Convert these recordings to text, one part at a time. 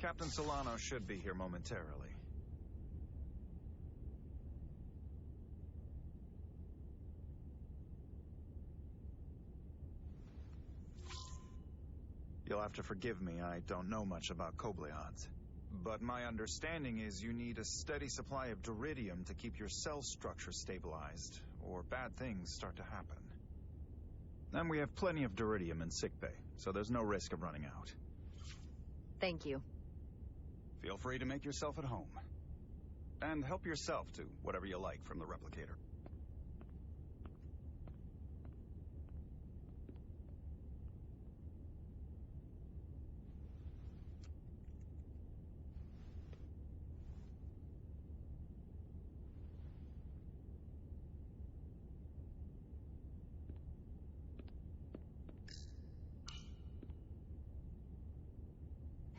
Captain Solano should be here momentarily. You'll have to forgive me, I don't know much about Kobleons. But my understanding is you need a steady supply of duridium to keep your cell structure stabilized, or bad things start to happen. And we have plenty of duridium in sickbay, so there's no risk of running out. Thank you. Feel free to make yourself at home. And help yourself to whatever you like from the replicator.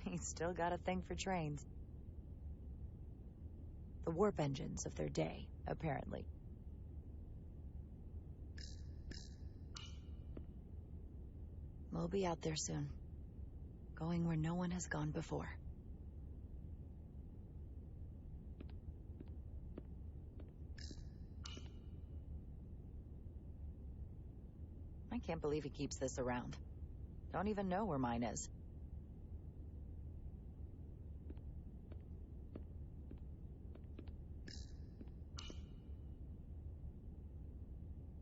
He's still got a thing for trains. The warp engines of their day, apparently. We'll be out there soon. Going where no one has gone before. I can't believe he keeps this around. Don't even know where mine is.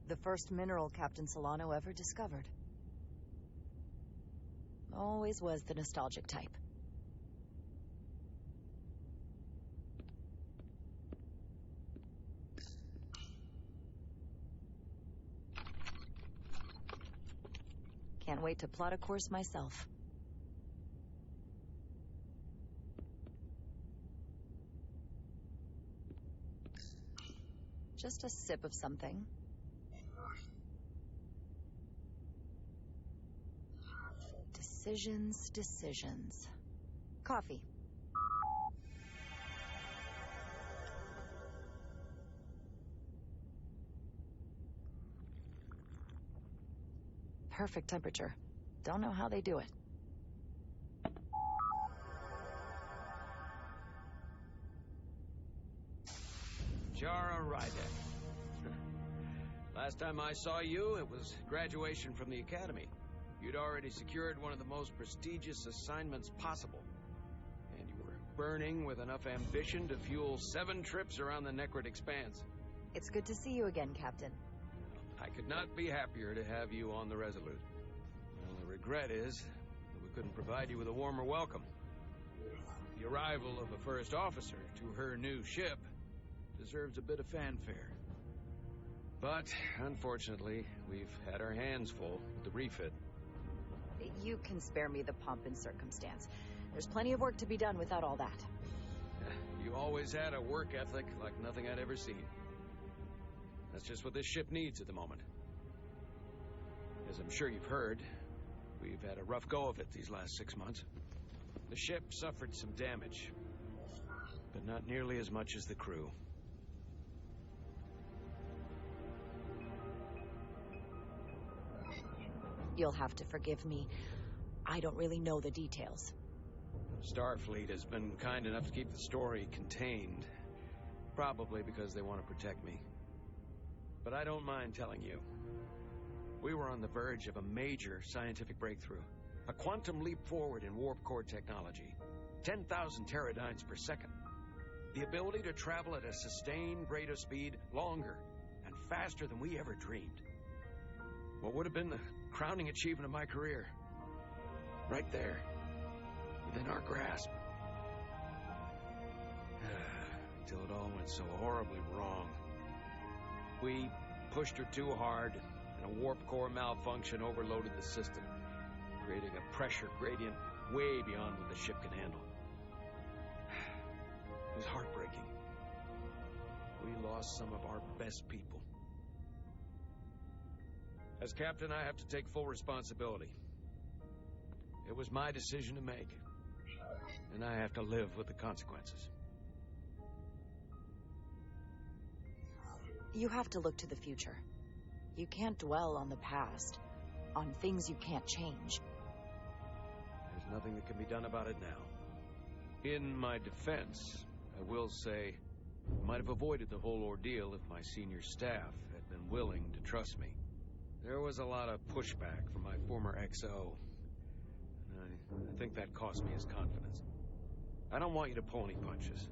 The first mineral Captain Solano ever discovered. Always was the nostalgic type. Can't wait to plot a course myself. Just a sip of something. Decisions. Coffee. Perfect temperature. Don't know how they do it. Jara Rydek. Last time I saw you, it was graduation from the academy. You'd already secured one of the most prestigious assignments possible. And you were burning with enough ambition to fuel 7 trips around the Necrid Expanse. It's good to see you again, Captain. I could not be happier to have you on the Resolute. The only regret is that we couldn't provide you with a warmer welcome. The arrival of a first officer to her new ship deserves a bit of fanfare. But, unfortunately, we've had our hands full with the refit. You can spare me the pomp and circumstance. There's plenty of work to be done without all that. You always had a work ethic like nothing I'd ever seen. That's just what this ship needs at the moment. As I'm sure you've heard, we've had a rough go of it these last 6 months. The ship suffered some damage, but not nearly as much as the crew. You'll have to forgive me. I don't really know the details. Starfleet has been kind enough to keep the story contained. Probably because they want to protect me. But I don't mind telling you. We were on the verge of a major scientific breakthrough. A quantum leap forward in warp core technology. 10,000 teradynes per second. The ability to travel at a sustained rate of speed longer and faster than we ever dreamed. What would have been the crowning achievement of my career. Right there. Within our grasp. Until it all went so horribly wrong. We pushed her too hard, and a warp core malfunction overloaded the system, creating a pressure gradient way beyond what the ship can handle. It was heartbreaking. We lost some of our best people. As captain, I have to take full responsibility. It was my decision to make, and I have to live with the consequences. You have to look to the future. You can't dwell on the past, on things you can't change. There's nothing that can be done about it now. In my defense, I will say I might have avoided the whole ordeal if my senior staff had been willing to trust me. There was a lot of pushback from my former XO, and I think that cost me his confidence. I don't want you to pull any punches.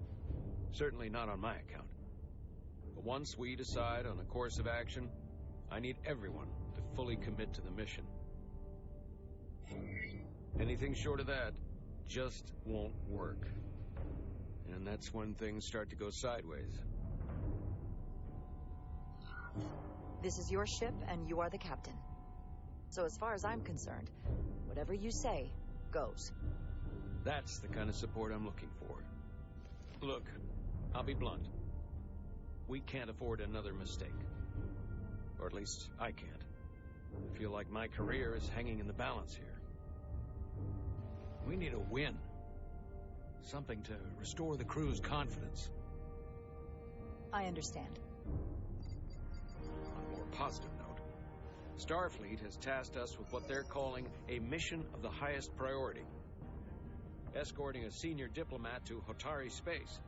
Certainly not on my account. But once we decide on a course of action, I need everyone to fully commit to the mission. Anything short of that just won't work. And that's when things start to go sideways. This is your ship, and you are the captain. So as far as I'm concerned, whatever you say, goes. That's the kind of support I'm looking for. Look, I'll be blunt. We can't afford another mistake. Or at least I can't. I feel like my career is hanging in the balance here. We need a win. Something to restore the crew's confidence. I understand. On a more positive note, Starfleet has tasked us with what they're calling a mission of the highest priority. Escorting a senior diplomat to Hotari space.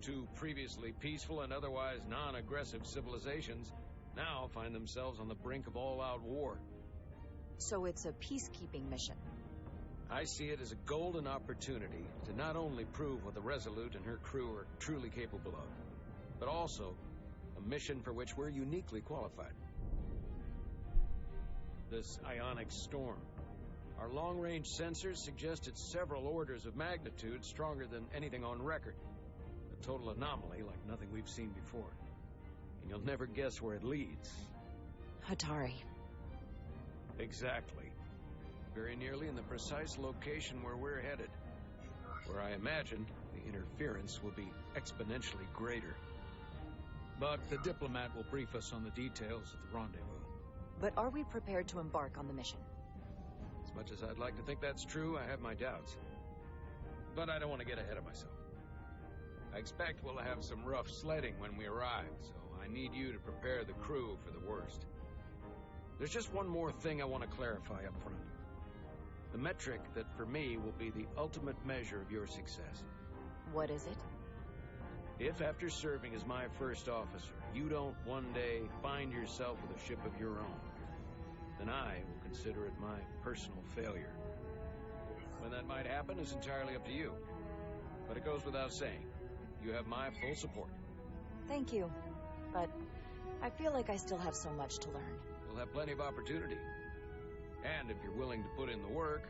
Two previously peaceful and otherwise non-aggressive civilizations now find themselves on the brink of all-out war. So it's a peacekeeping mission. I see it as a golden opportunity to not only prove what the Resolute and her crew are truly capable of, but also a mission for which we're uniquely qualified. This ionic storm. Our long-range sensors suggest it's several orders of magnitude stronger than anything on record. A total anomaly like nothing we've seen before. And you'll never guess where it leads. Hotari. Exactly. Very nearly in the precise location where we're headed. Where I imagine the interference will be exponentially greater. But the diplomat will brief us on the details at the rendezvous. But are we prepared to embark on the mission? As much as I'd like to think that's true, I have my doubts. But I don't want to get ahead of myself. I expect we'll have some rough sledding when we arrive, so I need you to prepare the crew for the worst. There's just one more thing I want to clarify up front. The metric that for me will be the ultimate measure of your success. What is it? If after serving as my first officer, you don't one day find yourself with a ship of your own, then I will consider it my personal failure. When that might happen is entirely up to you. But it goes without saying, you have my full support. Thank you. But I feel like I still have so much to learn. We'll have plenty of opportunity. And if you're willing to put in the work,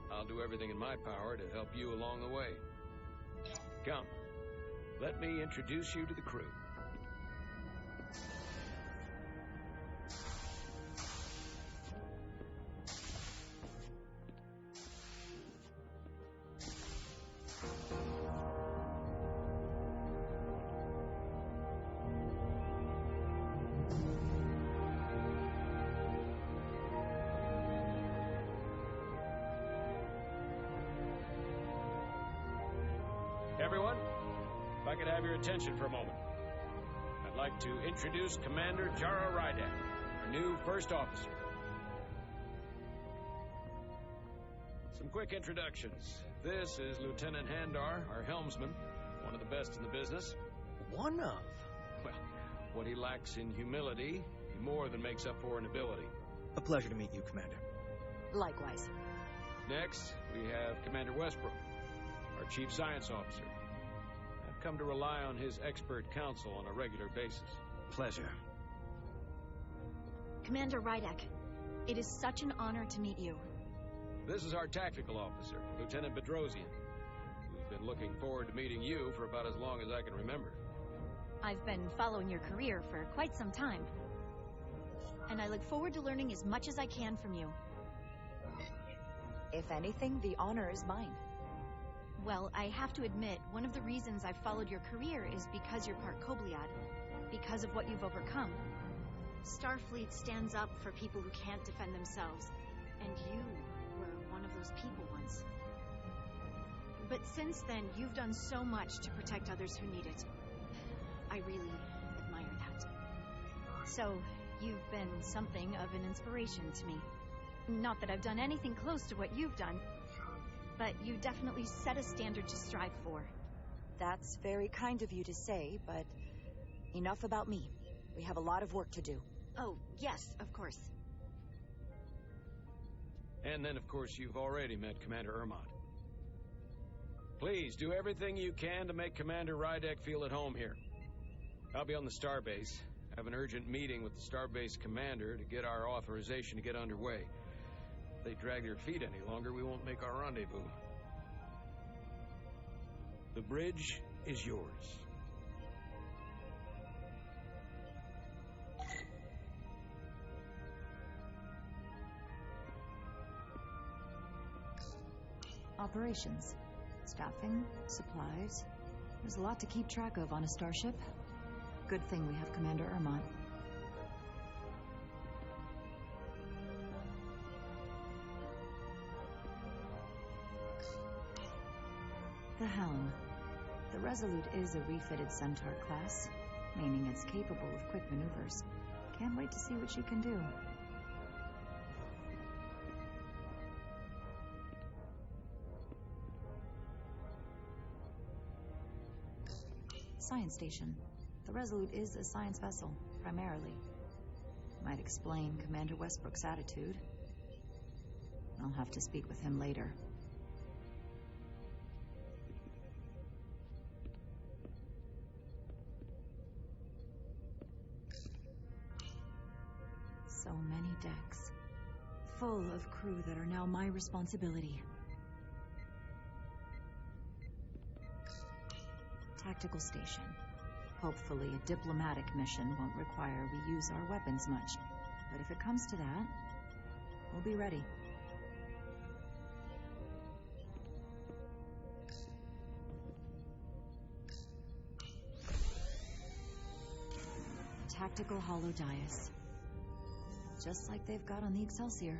I'll do everything in my power to help you along the way. Come, let me introduce you to the crew. Everyone, if I could have your attention for a moment. I'd like to introduce Commander Jara Rydak, our new first officer. Some quick introductions. This is Lieutenant Handar, our helmsman, one of the best in the business. One of? Well, what he lacks in humility, he more than makes up for in ability. A pleasure to meet you, Commander. Likewise. Next, we have Commander Westbrook, our Chief Science Officer. I've come to rely on his expert counsel on a regular basis. Pleasure. Commander Rydak, it is such an honor to meet you. This is our Tactical Officer, Lieutenant Bedrosian, who's been looking forward to meeting you for about as long as I can remember. I've been following your career for quite some time, and I look forward to learning as much as I can from you. If anything, the honor is mine. Well, I have to admit, one of the reasons I've followed your career is because you're part Kobliad, because of what you've overcome. Starfleet stands up for people who can't defend themselves, and you were one of those people once. But since then, you've done so much to protect others who need it. I really admire that. So, you've been something of an inspiration to me. Not that I've done anything close to what you've done, but you definitely set a standard to strive for. That's very kind of you to say, but enough about me. We have a lot of work to do. Oh, yes, of course. And then, of course, you've already met Commander Ermont. Please, do everything you can to make Commander Rydek feel at home here. I'll be on the starbase. I have an urgent meeting with the starbase commander to get our authorization to get underway. If they drag their feet any longer, we won't make our rendezvous. The bridge is yours. Operations. Staffing, supplies. There's a lot to keep track of on a starship. Good thing we have Commander Ermont. The helm. The Resolute is a refitted Centaur class, meaning it's capable of quick maneuvers. Can't wait to see what she can do. Science station. The Resolute is a science vessel, primarily. Might explain Commander Westbrook's attitude. I'll have to speak with him later. So many decks. Full of crew that are now my responsibility. Tactical station. Hopefully a diplomatic mission won't require we use our weapons much. But if it comes to that, we'll be ready. Tactical holodais. Just like they've got on the Excelsior.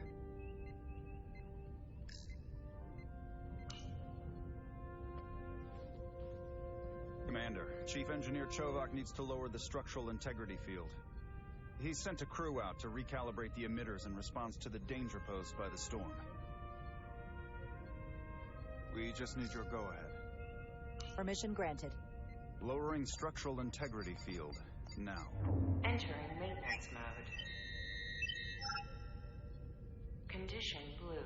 Commander, Chief Engineer Chovak needs to lower the structural integrity field. He's sent a crew out to recalibrate the emitters in response to the danger posed by the storm. We just need your go-ahead. Permission granted. Lowering structural integrity field, now. Entering maintenance mode. Condition blue.